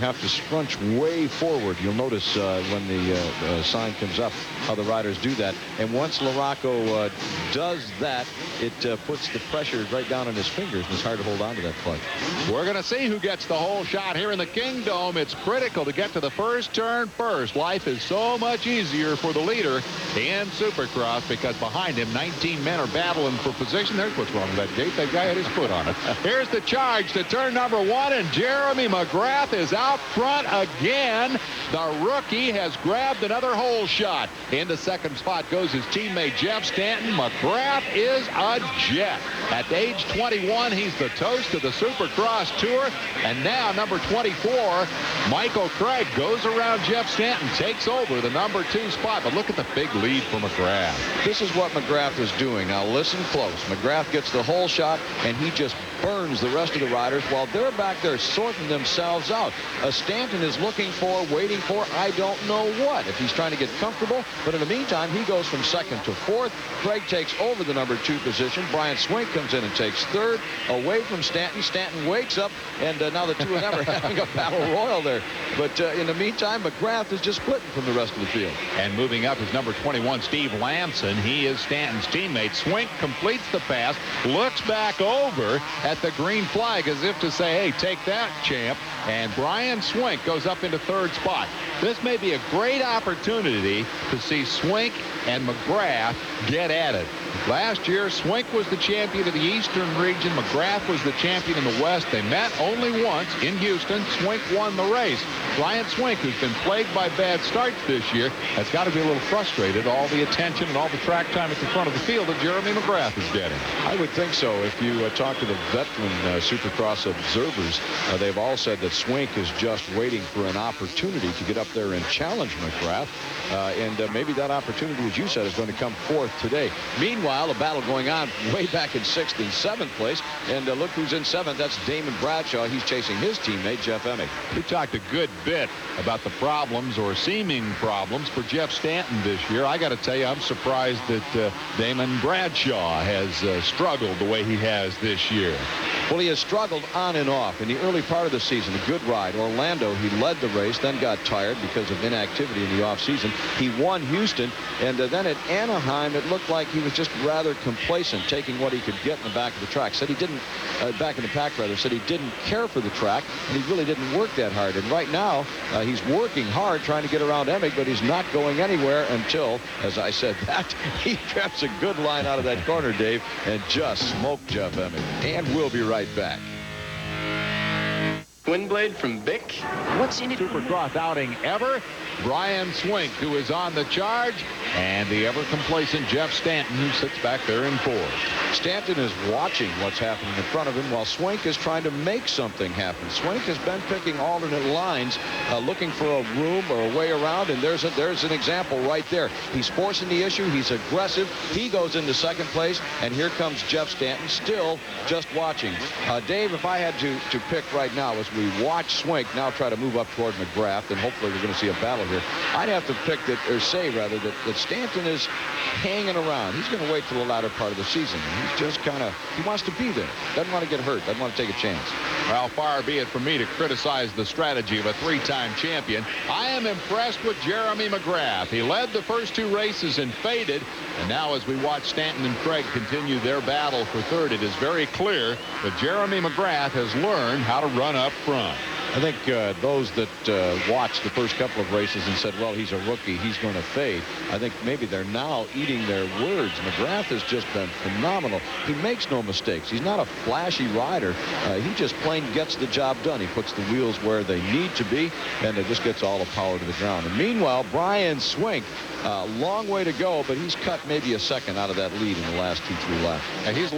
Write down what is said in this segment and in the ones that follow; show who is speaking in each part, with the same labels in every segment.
Speaker 1: have to scrunch way forward. You'll notice when the sign comes up how the riders do that. And once LaRocco does that, it puts the pressure right down on his fingers, and it's hard to hold on to that clutch.
Speaker 2: We're going to see who gets the whole shot here in the Kingdome. It's critical to get to the first turn first. Life is so much easier for the leader in Supercross because behind him 19 men are battling for position. There's what's wrong with that gate. That guy had his foot on it. Here's the charge to turn number 1, and Jeremy McGrath is out front again. The rookie has grabbed another hole shot. Into second spot goes his teammate Jeff Stanton. McGrath is a jet. At age 21, he's the toast of the Supercross Tour. And now number 24, Michael Craig, goes around Jeff Stanton, takes over the number 2 spot. But look at the big lead for McGrath.
Speaker 1: This is what McGrath is doing. Now listen close. McGrath gets the hole shot, and he just burns the rest of the riders while they're back there sorting themselves out. Stanton is looking for, waiting for, I don't know what, if he's trying to get comfortable. But in the meantime, he goes from second to fourth. Craig takes over the number 2 position. Brian Swink comes in and takes third, away from Stanton. Stanton wakes up, and now the two of them are having a battle royal there. But in the meantime, McGrath is just splitting from the rest of the field.
Speaker 2: And moving up is number 21, Steve Lamson. He is Stanton's teammate. Swink completes the pass, looks back over at the green flag as if to say, hey, take that, champ. And Brian Swink goes up into third spot. This may be a great opportunity to see Swink and McGrath get at it. Last year, Swink was the champion of the Eastern region. McGrath was the champion in the West. They met only once in Houston. Swink won the race. Brian Swink, who's been plagued by bad starts this year, has got to be a little frustrated. All the attention and all the track time at the front of the field that Jeremy McGrath is getting.
Speaker 1: I would think so. If you talk to the veteran Supercross observers, they've all said that Swink is just waiting for an opportunity to get up there and challenge McGrath. And maybe that opportunity, as you said, is going to come forth today. Meanwhile, a battle going on way back in 6th and 7th place. And look who's in 7th. That's Damon Bradshaw. He's chasing his teammate, Jeff Emig.
Speaker 2: We talked a good bit about the problems or seeming problems for Jeff Stanton this year. I got to tell you, I'm surprised that Damon Bradshaw has struggled the way he has this year.
Speaker 1: Well, he has struggled on and off. In the early part of the season, a good ride. Orlando, he led the race, then got tired because of inactivity in the offseason. He won Houston, and then at Anaheim, it looked like he was just rather complacent, taking what he could get in the back of the track. Said he didn't, back in the pack rather, said he didn't care for the track, and he really didn't work that hard. And right now, he's working hard trying to get around Emig, but he's not going anywhere until, as I said that, he grabs a good line out of that corner, Dave, and just smoked Jeff Emig. And we'll be right back.
Speaker 3: Windblade from Bic.
Speaker 2: What's in it? Supercross outing ever. Brian Swink, who is on the charge, and the ever-complacent Jeff Stanton, who sits back there in fourth.
Speaker 1: Stanton is watching what's happening in front of him while Swink is trying to make something happen. Swink has been picking alternate lines, looking for a room or a way around, and there's an example right there. He's forcing the issue. He's aggressive. He goes into second place, and here comes Jeff Stanton, still just watching. Dave, if I had to pick right now as we watch Swink now try to move up toward McGrath, and hopefully we're going to see a battle here, I'd have to pick that, or say rather, that Stanton is hanging around. He's going to wait till the latter part of the season. He's just kind of, he wants to be there. Doesn't want to get hurt. Doesn't want to take a chance.
Speaker 2: Well, far be it from me to criticize the strategy of a three-time champion. I am impressed with Jeremy McGrath. He led the first 2 races and faded. And now as we watch Stanton and Craig continue their battle for third, it is very clear that Jeremy McGrath has learned how to run up front.
Speaker 1: I think those that watched the first couple of races and said, well, he's a rookie, he's going to fade, I think maybe they're now eating their words. McGrath has just been phenomenal. He makes no mistakes. He's not a flashy rider. He just plain gets the job done. He puts the wheels where they need to be, and it just gets all the power to the ground. And meanwhile, Brian Swink, long way to go, but he's cut maybe a second out of that lead in the last 2-3 laps.
Speaker 2: And he's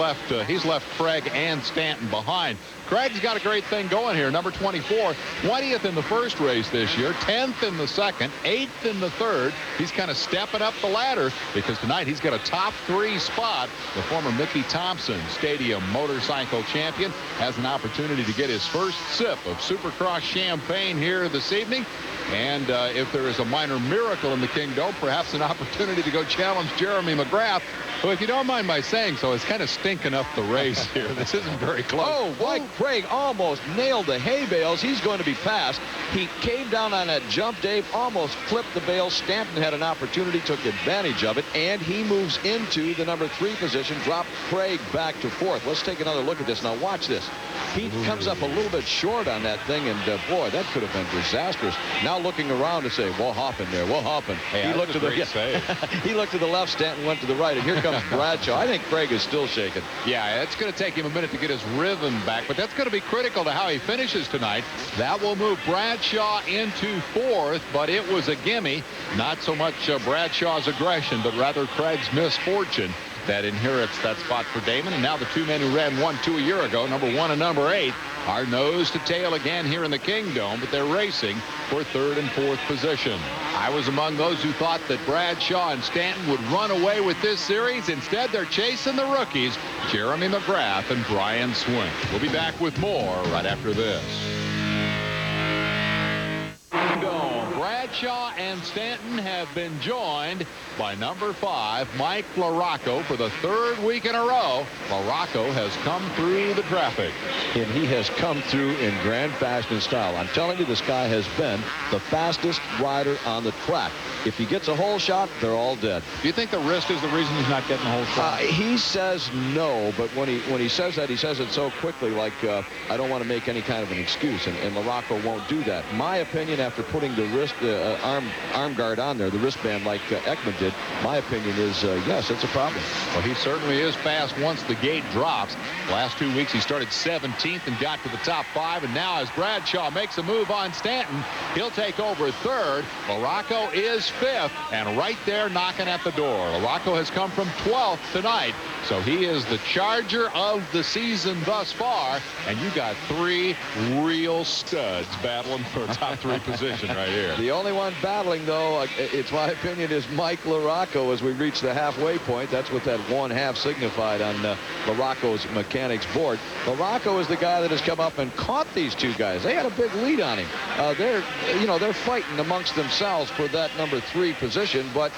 Speaker 2: left Craig and Stanton behind. Craig's got a great thing going here. Number 24, 20th in the first race this year, 10th in the second, 8th in the third. He's kind of stepping up the ladder because tonight he's got a top 3 spot. The former Mickey Thompson Stadium motorcycle champion has an opportunity to get his first sip of Supercross champagne here this evening. And if there is a minor miracle in the Kingdome, perhaps an opportunity to go challenge Jeremy McGrath. Well, if you don't mind my saying so, it's kind of stinking up the race here. This isn't very close.
Speaker 1: Oh, Mike Craig almost nailed the hay bales. He's going to be passed. He came down on that jump, Dave, almost clipped the bales. Stanton had an opportunity, took advantage of it, and he moves into the number 3 position, dropped Craig back to 4th. Let's take another look at this. Now, watch this. He comes up a little bit short on that thing, and boy, that could have been disastrous. Now looking around to say, "What happened there? What happened?"
Speaker 2: Hey,
Speaker 1: he looked to the he looked to the left, Stanton went to the right, and here comes Bradshaw. I think Craig is still shaking.
Speaker 2: Yeah, it's going to take him a minute to get his rhythm back, but that's going to be critical to how he finishes tonight. That will move Bradshaw into 4th, but it was a gimme. Not so much Bradshaw's aggression, but rather Craig's misfortune that inherits that spot for Damon. And now the 2 men who ran 1-2 a year ago, number 1 and number 8, are nose to tail again here in the Kingdome, but they're racing for 3rd and 4th position. I was among those who thought that Bradshaw and Stanton would run away with this series. Instead, they're chasing the rookies, Jeremy McGrath and Brian Swink. We'll be back with more right after this. Bradshaw and Stanton have been joined by number 5, Mike LaRocco, for the 3rd week in a row. LaRocco has come through the traffic.
Speaker 1: And he has come through in grand fashion and style. I'm telling you, this guy has been the fastest rider on the track. If he gets a hole shot, they're all dead.
Speaker 2: Do you think the wrist is the reason he's not getting a hole shot?
Speaker 1: He says no, but when he says that, he says it so quickly, like, I don't want to make any kind of an excuse, and LaRocco won't do that. My opinion, after putting the wrist arm guard on there, the wristband like Ekman did, my opinion is, yes, it's a problem.
Speaker 2: Well, he certainly is fast once the gate drops. Last 2 weeks, he started 17th and got to the top 5, and now as Bradshaw makes a move on Stanton, he'll take over 3rd. LaRocco is 5th, and right there knocking at the door. LaRocco has come from 12th tonight, so he is the charger of the season thus far, and you got 3 real studs battling for a top 3 position right here.
Speaker 1: The only one battling, though, it's my opinion, is Mike LaRocco as we reach the halfway point. That's what that 1/2 signified on LaRocco's mechanics board. LaRocco is the guy that has come up and caught these 2 guys. They had a big lead on him. They're fighting amongst themselves for that number 3 position, but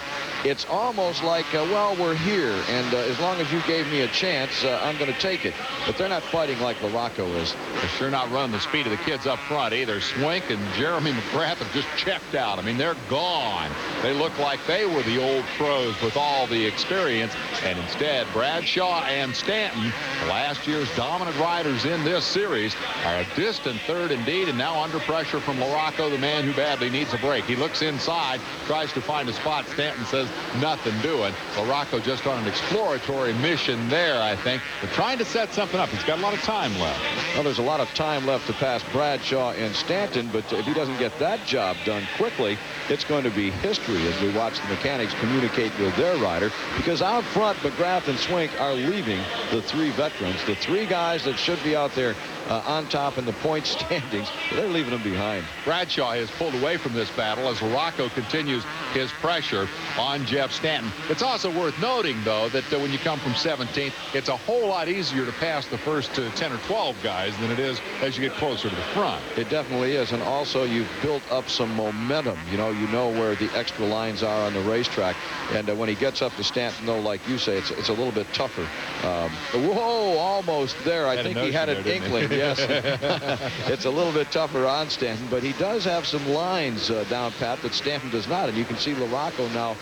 Speaker 1: it's almost like, well, we're here, and as long as you gave me a chance, I'm going to take it. But they're not fighting like LaRocco is.
Speaker 2: They're sure not running the speed of the kids up front either. Swink and Jeremy McGrath have just checked out. I mean, they're gone. They look like they were the old pros with all the experience, and instead, Bradshaw and Stanton, last year's dominant riders in this series, are a distant 3rd indeed, and now under pressure from LaRocco, the man who badly needs a break. He looks inside, tries to find a spot. Stanton says nothing doing. LaRocco just on an exploratory mission there, I think. They're trying to set something up. He's got a lot of time left.
Speaker 1: Well, there's a lot of time left to pass Bradshaw and Stanton, but if he doesn't get that job done quickly, it's going to be history as we watch the mechanics communicate with their rider, because out front, McGrath and Swink are leaving the 3 veterans, the 3 guys that should be out there on top in the point standings. They're leaving them behind.
Speaker 2: Bradshaw has pulled away from this battle as LaRocco continues his pressure on Jeff Stanton. It's also worth noting, though, that when you come from 17th, it's a whole lot easier to pass the first 10 or 12 guys than it is as you get closer to the front.
Speaker 1: It definitely is, and also you've built up some momentum. You know where the extra lines are on the racetrack, and when he gets up to Stanton, though, like you say, it's a little bit tougher. Whoa, almost there. I think he had an inkling. Yes. It's a little bit tougher on Stanton, but he does have some lines down pat that Stanton does not, and you can see LaRocco now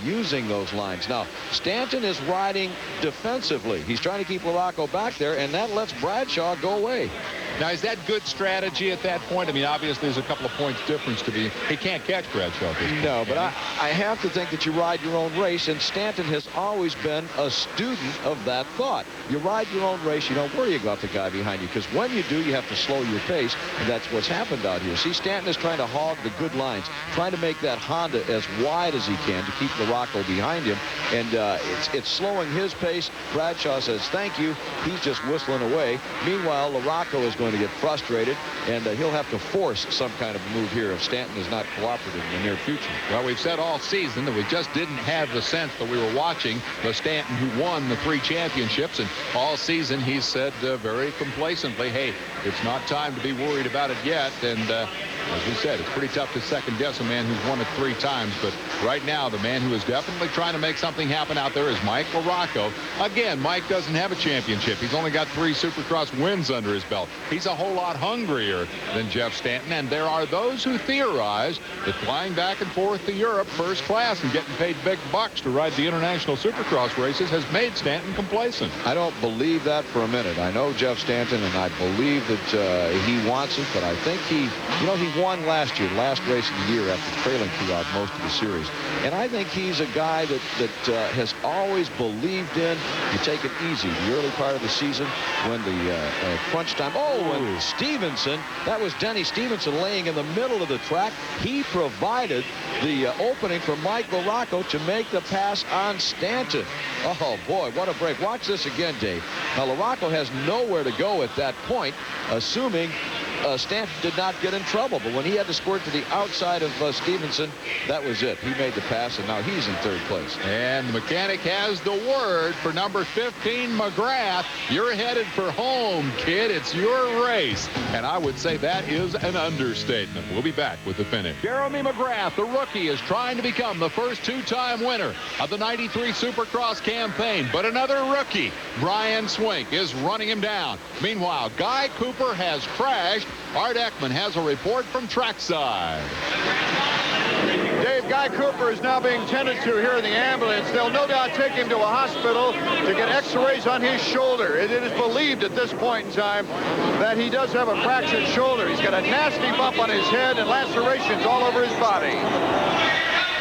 Speaker 1: using those lines. Now, Stanton is riding defensively. He's trying to keep LaRocco back there, and that lets Bradshaw go away.
Speaker 2: Now, is that good strategy at that point? I mean, obviously, there's a couple of points difference to be. He can't catch Bradshaw at this point.
Speaker 1: No, but I have to think that you ride your own race, and Stanton has always been a student of that thought. You ride your own race, you don't worry about the guy behind you, because when you do, you have to slow your pace, and that's what's happened out here. See, Stanton is trying to hog the good lines, trying to make that Honda as wide as he can to keep LaRocco behind him, and it's slowing his pace. Bradshaw says, thank you. He's just whistling away. Meanwhile, LaRocco is going to get frustrated, and he'll have to force some kind of move here if Stanton is not cooperative in the near future.
Speaker 2: Well, we've said all season that we just didn't have the sense that we were watching the Stanton who won the 3 championships, and all season he's said very complacently, hey, it's not time to be worried about it yet, and As we said, it's pretty tough to second guess a man who's won it 3 times. But right now, the man who is definitely trying to make something happen out there is Mike LaRocco. Again, Mike doesn't have a championship. He's only got 3 Supercross wins under his belt. He's a whole lot hungrier than Jeff Stanton. And there are those who theorize that flying back and forth to Europe first class and getting paid big bucks to ride the international Supercross races has made Stanton complacent.
Speaker 1: I don't believe that for a minute. I know Jeff Stanton, and I believe that he wants it, but I think he won last year, last race of the year, after trailing throughout most of the series. And I think he's a guy that has always believed in, you take it easy the early part of the season when the crunch time. And Stevenson, that was Denny Stevenson laying in the middle of the track. He provided the opening for Mike LaRocco to make the pass on Stanton. Oh, boy, what a break. Watch this again, Dave. Now, LaRocco has nowhere to go at that point, assuming Stanton did not get in trouble. But when he had to squirt to the outside of Stevenson, that was it. He made the pass, and now he's in 3rd place.
Speaker 2: And the mechanic has the word for number 15, McGrath. You're headed for home, kid. It's your race. And I would say that is an understatement. We'll be back with the finish. Jeremy McGrath, the rookie, is trying to become the first 2-time winner of the 93 Supercross campaign. But another rookie, Brian Swink, is running him down. Meanwhile, Guy Cooper has crashed. Art Ekman has a report from trackside.
Speaker 3: Dave, Guy Cooper is now being tended to here in the ambulance. They'll no doubt take him to a hospital to get x-rays on his shoulder. It is believed at this point in time that he does have a fractured shoulder. He's got a nasty bump on his head and lacerations all over his body.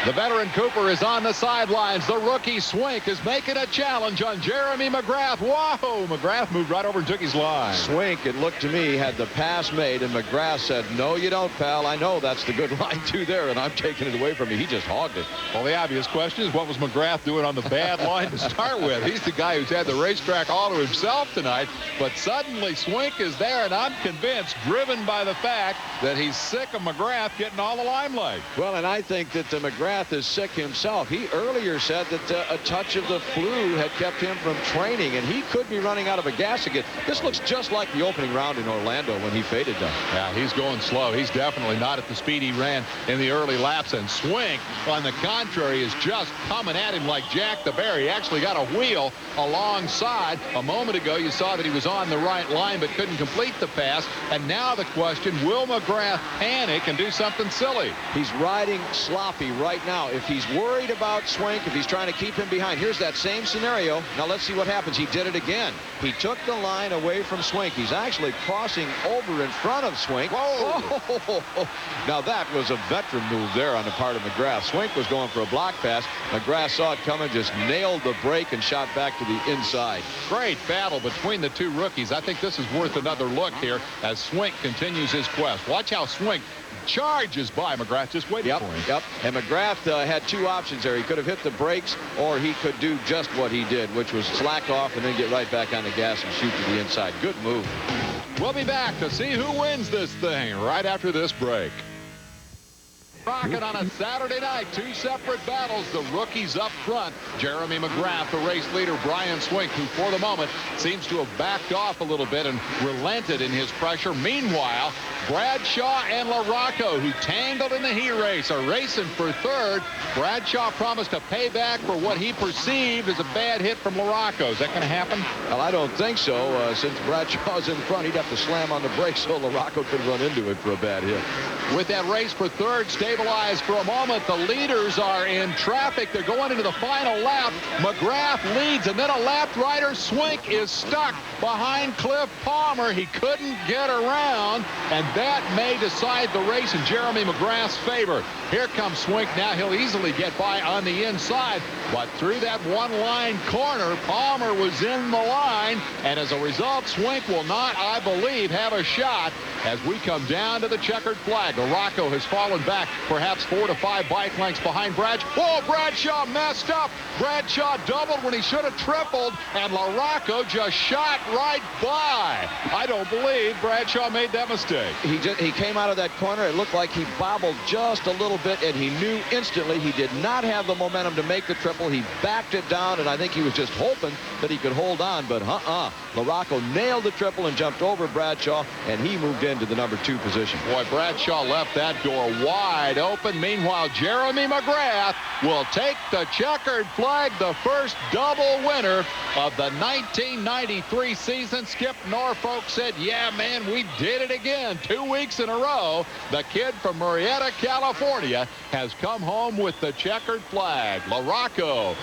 Speaker 2: The veteran Cooper is on the sidelines. The rookie Swink is making a challenge on Jeremy McGrath. Whoa! McGrath moved right over and took his line.
Speaker 1: Swink, it looked to me, had the pass made, and McGrath said, "No, you don't, pal. I know that's the good line, too, there, and I'm taking it away from you." He just hogged it.
Speaker 2: Well, the obvious question is, what was McGrath doing on the bad line to start with? He's the guy who's had the racetrack all to himself tonight, but suddenly Swink is there, and I'm convinced, driven by the fact that he's sick of McGrath getting all the limelight.
Speaker 1: Well, and I think that McGrath is sick himself. He earlier said that a touch of the flu had kept him from training, and he could be running out of a gas again. This looks just like the opening round in Orlando when he faded down.
Speaker 2: Yeah, he's going slow. He's definitely not at the speed he ran in the early laps, and Swink, on the contrary, is just coming at him like Jack the Bear. He actually got a wheel alongside. A moment ago, you saw that he was on the right line but couldn't complete the pass, and now the question, will McGrath panic and do something silly?
Speaker 1: He's riding sloppy right now. If he's worried about Swink, if he's trying to keep him behind, here's that same scenario. Now let's see what happens. He did it again. He took the line away from Swink. He's actually crossing over in front of Swink. Whoa! Now that was a veteran move there on the part of McGrath. Swink was going for a block pass. McGrath saw it coming, just nailed the brake and shot back to the inside.
Speaker 2: Great battle between the 2 rookies. I think this is worth another look here as Swink continues his quest. Watch how Swink charges by McGrath, just waiting for him.
Speaker 1: Yep. And McGrath had 2 options there. He could have hit the brakes, or he could do just what he did, which was slack off and then get right back on the gas and shoot to the inside. Good move.
Speaker 2: We'll be back to see who wins this thing right after this break. Rocking on a Saturday night, 2 separate battles. The rookies up front. Jeremy McGrath, the race leader. Brian Swink, who for the moment seems to have backed off a little bit and relented in his pressure. Meanwhile, Bradshaw and LaRocco, who tangled in the heat race, are racing for 3rd. Bradshaw promised to pay back for what he perceived as a bad hit from LaRocco. Is that going to happen?
Speaker 1: Well, I don't think so. Since Bradshaw's in front, he'd have to slam on the brakes so LaRocco could run into it for a bad hit.
Speaker 2: With that race for 3rd stabilized for a moment, the leaders are in traffic. They're going into the final lap. McGrath leads, and then a lap rider, Swink, is stuck behind Cliff Palmer. He couldn't get around, and that may decide the race in Jeremy McGrath's favor. Here comes Swink now. He'll easily get by on the inside, but through that one-line corner, Palmer was in the line, and as a result, Swink will not, I believe, have a shot as we come down to the checkered flag. LaRocco has fallen back perhaps 4 to 5 bike lengths behind Bradshaw. Whoa, Bradshaw messed up. Bradshaw doubled when he should have tripled, and LaRocco just shot right by. I don't believe Bradshaw made that mistake.
Speaker 1: He came out of that corner. It looked like he bobbled just a little bit, and he knew instantly he did not have the momentum to make the triple. He backed it down, and I think he was just hoping that he could hold on, but LaRocco nailed the triple and jumped over Bradshaw, and he moved into the number 2 position.
Speaker 2: Boy, Bradshaw left that door wide open. Meanwhile, Jeremy McGrath will take the checkered flag, the first double winner of the 1993 season. Skip Norfolk said, yeah, man, we did it again. 2 weeks in a row. The kid from Murrieta, California, has come home with the checkered flag. LaRocco